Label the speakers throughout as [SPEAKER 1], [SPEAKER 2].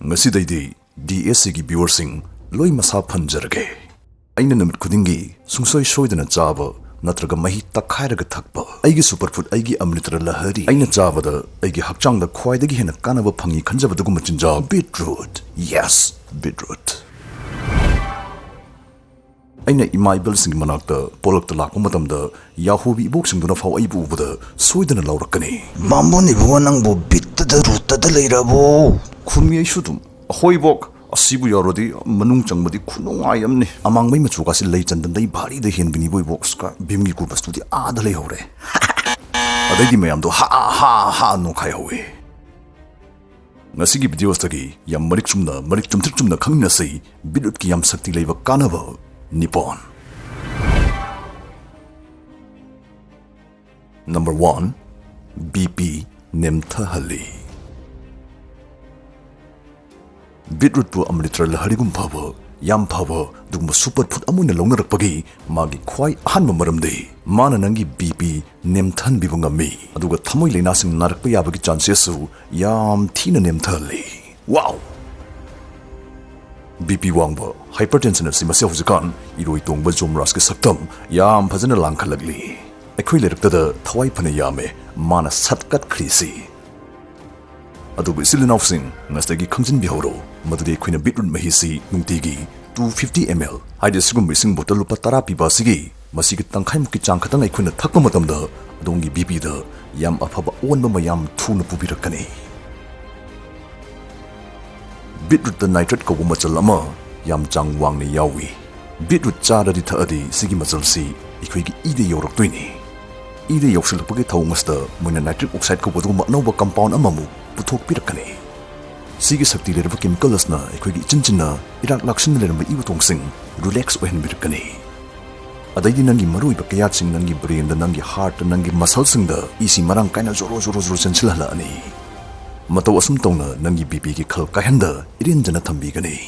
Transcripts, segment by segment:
[SPEAKER 1] ngasidaidi DSC gi viewersing loi masa phanjarage aina namit khudingi sungsoi soidana chaba natraga mahi takhairaga thakpa aigi superfood aigi amritra lahari aina chabada aigi hakchangda khwaidagi hena kanaba phangi khanjabadu machinja beetroot. Yes, beetroot. aina imaibal sing manakta polakta lakpa matamda yahobi ibok singduna faw aibu ubada soidana laurakani
[SPEAKER 2] mamoni buwanang bo bitta ruta da leirabo
[SPEAKER 1] khunmi aisudum ahoi bok asibu yarodi manung changmadi khunungai amni amangmai machuga si lei chandan dai bhari de hen bini boi box ka bimgi ku bastudi ada lei hore adai mayam do ha no khai howe ngasigi videos tagi yam marik chumna khangna sei bidut ki yam sakti leiba kanaba Nippon. Number 1. BP Nemthahali. Beetroot pu amritra laharigum phaba yam phaba dugma superfood amuna longnarakpagi magi khwai ahanba maramde mana nangi BP nemthan bibungami aduga thamoi leina sing narakpa yabagi chances su yam thina nemthali. Wow. BP wangba hypertension si masya hujikan iroi tongba jomras ke saktam yam phajana langkhalagli akhoi leraktada thawai phane yame mana satkat khrisi adubu silinau sing ngastagi khangjin bihoro madudi khoina beetroot mahisi nungtigi 250 ml haide sigum sing bottle lupa 10 piba sigi masigi tangkhai mukki chang khatang khoina thakpa matamda adongi BP da yam afaba onba mayam thuna pubirakani beetroot the nitrate ko machal ama yam chang wang ni yawi beetroot chara di thadi sigi machal si ikhoi gi ide yorok toini ide yoksil page thawngasta moina nitric oxide ko bodu no compound amamu puthok pirakani sigi sakti le chemical asna ikhoi gi chinchinna irak laksin le ibu tongsing relax ohen birakani adai di nangi marui ba kaya sing nangi brain da nangi heart nangi muscle sing da isi marang kaina zoro senchila la ani Mataw asum tawna nangi BP ki khal kahanda irin jana thambi gani.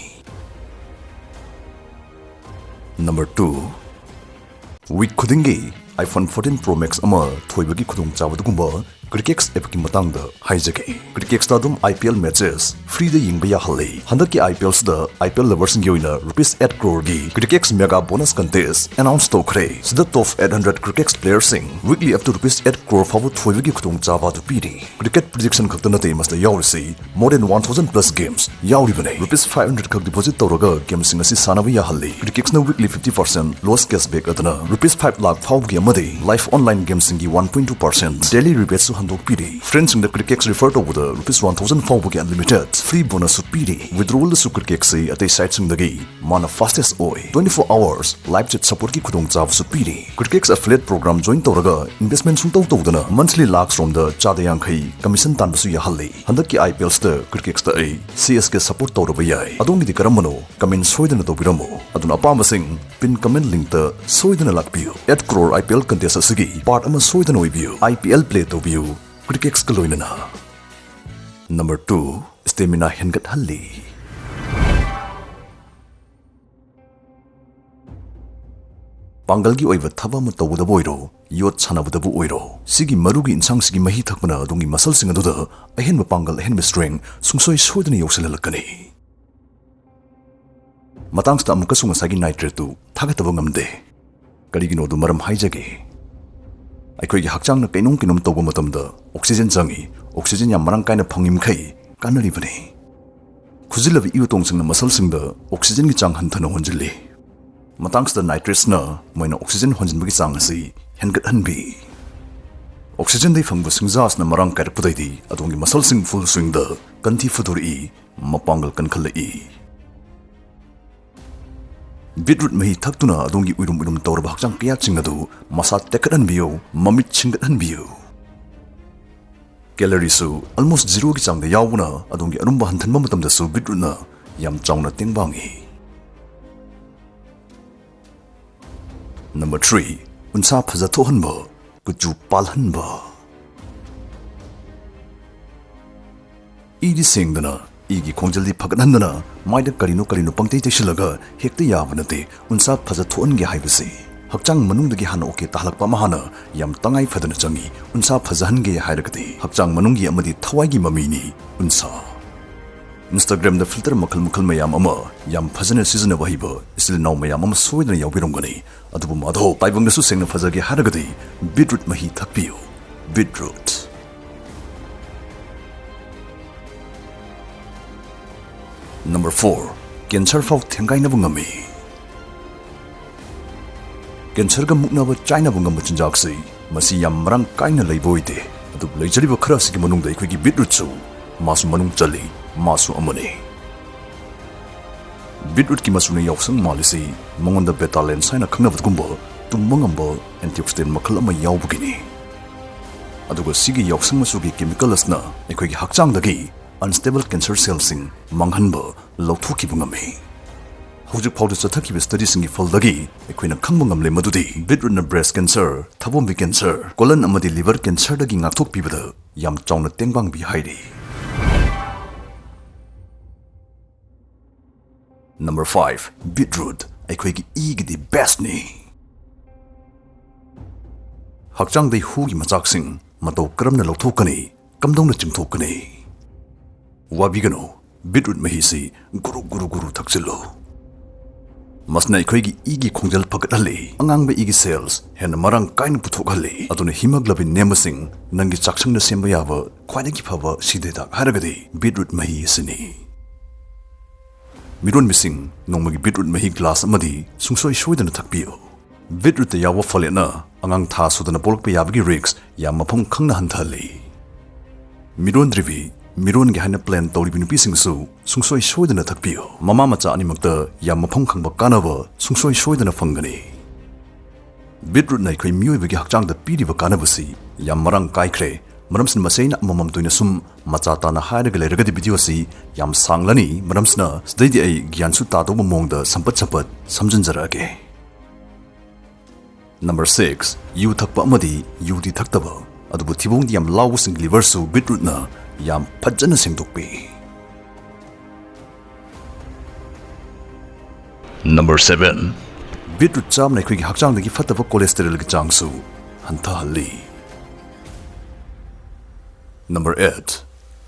[SPEAKER 1] Number 2. Week khudingi iPhone 14 Pro Max ama thoibagi khudung chawdugumba Cricket app ki matang da haijage. Cricket da dum IPL matches free da yingba ya hali. Handak ki IPLs da IPL lovers ngi oina ₹8 crore gi Cricket mega bonus contest announced to khre. Sida top 800 cricket players sing weekly up to ₹8 crore fawu thoibagi khudung chawa du piri. Cricket prediction khakta na te mas da yawrisi more than 1000 plus games yawri bane. ₹500 khak deposit tawraga game sing asi sanawi ya hali. Cricket na weekly 50% loss cashback adana ₹5 lakh fawu gi amade live online games sing gi 1.2% daily rebates handok piri friends in the cricket refer to the ₹1000 for unlimited free bonus piri withdrawal the cricket say at the sites in the game mana fastest oi 24 hours live chat support ki khudong chaw piri cricket affiliate program join toraga investment sum tawdana monthly lakhs from the chada yankhai commission tan basu ya halli handak ki IPLs the cricket the CSK support tawraba yai adongi di karamano comment soidana tawbiramo aduna apamba sing pin comment link the soidana lakpiu 8 crore IPL contest asigi part ama soidana oibiu IPL play tawbiu Cricket kaloinana. Number 2. Stamina hengat halli. Pangalgi oiba thaba ma tawdabu oiro yot chanabudabu oiro sigi marugi insang sigi mahi thakmana adongi muscle sing aduda ahenba pangal ahenba strength sungsoi soidana yoksalalakani matangsta amuka sunga sagi nitrate tu thagataba ngamde karigino du maram haijage akhoi gi hakchang na kainom tawba matamda oxygen changi oxygen yam marang kaina phangim khai kanari bane khuzilab iu tongsing na muscle sing da oxygen gi chang hanthana honjili matangsta da nitrates na moina oxygen honjin bagi chang asi hengat hanbi oxygen dai phangbu singjas na marang kair pudai di adongi muscle sing full swing da kanthi fuduri mapangal kan khalai beetroot mahi thaktuna adongi uirum tawraba hakchang kya chingadu masa tekran biyo mamit chingan biyo calories su almost zero ki changda yawuna adongi arumba hanthanba matamda su beetroot na yam chawna tengbangi Number 3 unsa phaja thohanba kuchu palhanba idi singdana igi khonjaldi phagathandana maida karino pangtei tesilaga hekta yabanate unsa phaja thoange haibasi hakchang manungdagi hana oke tahlakpa mahana yam tangai phadana changi unsa phajahange hairagati hakchang manungi amadi thawai gi mamini unsa Instagram da filter makal mayam ama yam phajana season ba hiba isil naw mayam ama soidna yawbirongani adubu madho paibang su sengna phajage haragadi beetroot mahi thakpiyo beetroot. Number 4. Cancer fau thengai na bungami. Cancer ga mukna ba China bungam chinjak sei masi yam marang kaina leiboide adu leijari ba khara sigi manung da ikoi gi beetroot chu masu manung chali masu amane. Beetroot ki masuna yausang malisi mangonda beta-lactam saina khangna batgumba tummangamba antioxidant makal ama yawbugini. Aduga sigi yausang masugi chemical asna ikoi gi hakchang dagi unstable cancer cells sing manghanba lawthokibung ngami. Hojik phawda chathakibes studies singi foldagi ekoina khangba ngamle madudi beetroot na breast cancer, thabombi cancer, colon amadi liver cancer dagi ngakthok pibada yam chawna tengbang bi hairi. Number 5. Beetroot ekoigi igidi best ni. Hakchang dai hugi machak sing matau karamna lawthokani kamdongna chimthokani. Wabigano beetroot mahisi guru thakchilo. Masna ekoigi igi khongjal phagathalli angangba igi cells hen marang kain puthokhalli aduna hemoglobin nemasing nangi chakchangna semba yaba khwainagi phaba sideda haragadi beetroot mahi sini. Miron missing nongmagi beetroot mahi glass amadi sungsoi soidana thakpiyo. Beetroot ta yawa folena angang tha sudana polkpa yabagi risks yam mapham khangna hanthalli. Miron drivi Miron gi hana plan tawri binu pising su sungsoi soidana thakpiyo. Mama macha animakta yam mapham khangba kanaba sungsoi soidana fangani. Beetroot na khoi mioi bagi hakchang da piriba kanabasi yam marang kaikre maramsin masaina mamam toina sum macha tana hairaga leragadi video si yam sanglani maramsna sdaidi ai gyansu tado mongda sampat samjanjarage. Number 6. Yu thakpa amadi yu di thaktaba adubu thibong di yam law sing liver su beetroot na yam phajana sengdokpi. Number 7. Beetroot cham na khoi hakchang dagi fataba cholesterol gi changsu hanta halli. Number 8.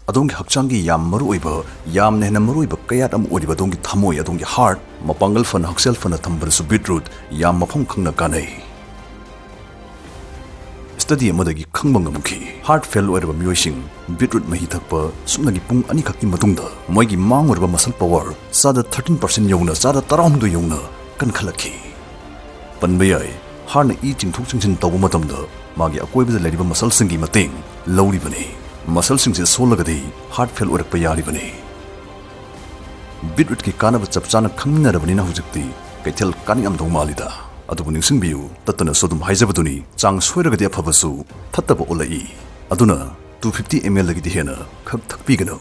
[SPEAKER 1] Adongi hakchangi yam maru oiba yam nehna maru oiba kayat am odiba dongi thamoi adongi heart mapangal fan haksel fan thambara su beetroot yam mapham khangna kanai. Study amadagi khangbang amki heart fail oiba mioising beetroot mahi thakpa sumnagi pung ani khakki matungda moigi mang oiba muscle power sada 13% yongna sada 16 yongna kan khalaki. Panbayai heart na e chingthok chingchin tawba matamda magi akoibada leriba muscle singi mateng lawribani. Muscle singse solagadi heart fail oirakpa yaribani. Beetroot ki kanaba chapchana khangminarabani na hujikti kaithel kani amdong malida adubu ningsingbiu tatana sodum haijabaduni chang soiragadi aphabasu phattaba olai aduna 250 ml lagi hena khak thakpigano.